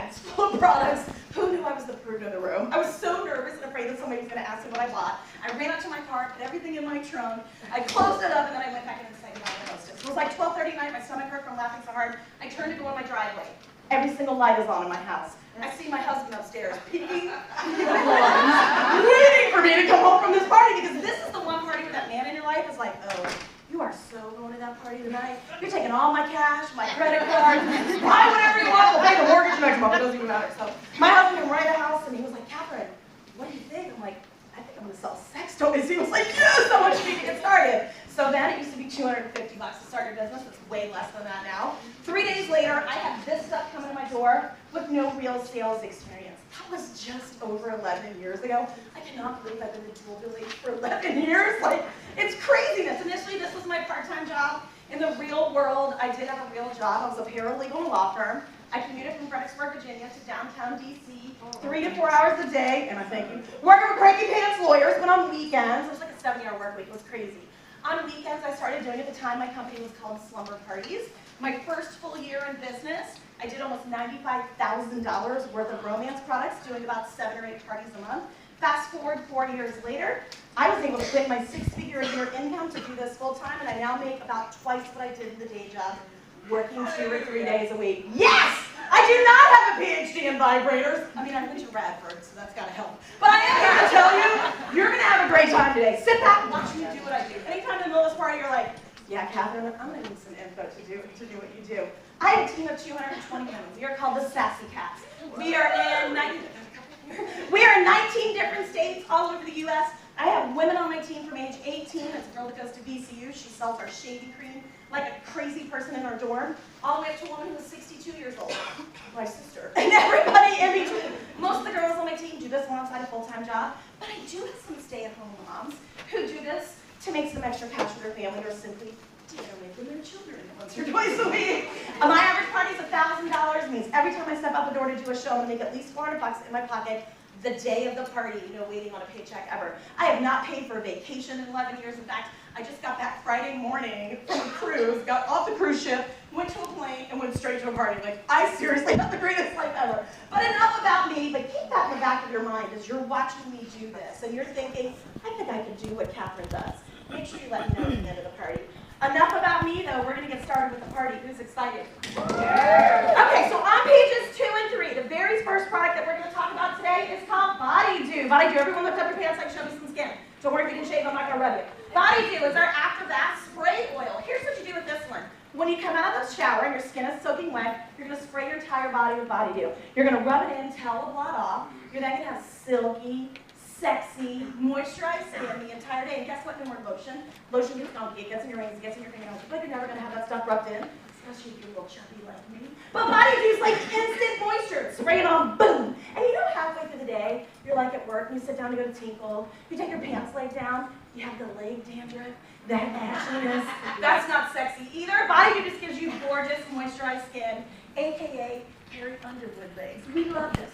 bags full of products. Who knew I was the prude in the room? I was so nervous and afraid that somebody was going to ask me what I bought. I ran up to my car, put everything in my trunk. I closed it up, and then I went back in and said goodbye to the hostess. It was like 12:30 at night. My stomach hurt from laughing so hard. I turned to go on my driveway. Every single light is on in my house. I see my husband upstairs peeking, waiting for me to come home from this party, because this is the one party where that man in your life is like, oh, you are so going to that party tonight. You're taking all my cash, my credit card, buy whatever you want. We'll pay the mortgage next month. It doesn't even matter. So my husband came right to the house, and he was like, Catherine, what do you think? I'm like, I think I'm going to sell sex toys. He was like, yes, how much do you need to get started? So then it used to be $250 to start your business. It's way less than that now. 3 days later, I had this stuff coming to my door with no real sales experience. That was just over 11 years ago. I cannot believe I've been in dual belief for 11 years. Like, it's craziness. Initially, this was my part-time job. In the real world, I did have a real job. I was a paralegal in a law firm. I commuted from Fredericksburg, Virginia to downtown DC, 3 to 4 hours a day, and I thank you, working with cranky pants lawyers, but on weekends, it was like a 70-hour work week. It was crazy. On weekends, I started doing, at the time, my company was called Slumber Parties. My first full year in business, I did almost $95,000 worth of romance products, doing about 7 or 8 parties a month. Fast forward 4 years later, I was able to quit my 6-figure a year income to do this full time, and I now make about twice what I did in the day job, working 2 or 3 days a week. Yes! I do not have a PhD in vibrators. I mean, I went to Radford, so that's got to help. But I am here to tell you, you're going to have a great time today. Sit back and watch me do what I do. Anytime in the middle of this party, you're like, yeah, Catherine, I'm going to need some info to do what you do. I have a team of 220 women. We are called the Sassy Cats. We are in 19 different states all over the U.S. I have women on my team from age 18. That's a girl that goes to VCU. She sells our shaving cream like a crazy person in our dorm, all the way up to a woman who is 62 years old, my sister, and everybody in between. Most of the girls on my team do this alongside a full-time job, but I do have some stay-at-home moms who do this to make some extra cash for their family, or simply to get away from their children once or twice a week. My average party is $1,000. Means every time I step out the door to do a show, I'm gonna make at least $400 in my pocket the day of the party, no waiting on a paycheck ever. I have not paid for a vacation in 11 years. In fact, I just got back Friday morning from a cruise, got off the cruise ship, went to a plane, and went straight to a party. Like, I seriously had the greatest life ever. But enough about me, but keep that in the back of your mind as you're watching me do this, and you're thinking, I think I can do what Catherine does. Make sure you let me know at the end of the party. Enough about me, though. We're going to get started with the party. Who's excited? Okay, so on pages 2 and 3, the very first product that we're going to talk about today is called Body Dew. Body Dew. Everyone lift up your pants like show me some skin. Don't worry if you didn't shave, I'm not going to rub you. Body Dew is our after bath spray oil. Here's what you do with this one. When you come out of the shower and your skin is soaking wet, you're going to spray your entire body with Body Dew. You're going to rub it in, towel the blot off. You're then going to have silky, sexy, moisturized skin the entire day. And guess what? No more lotion. Lotion gets gunky, it gets in your rings, it gets in your fingernails. But you're never going to have that stuff rubbed in, especially if you're a little chubby like me. But Body Dew is like instant moisture. Spray it on, boom. And you know, halfway through the day, you're like at work and you sit down to go to tinkle. You take your pants leg down. You have the leg dandruff, that ashiness. That's not sexy either. Body Dew just gives you gorgeous, moisturized skin, aka Harry Underwood legs. We love this.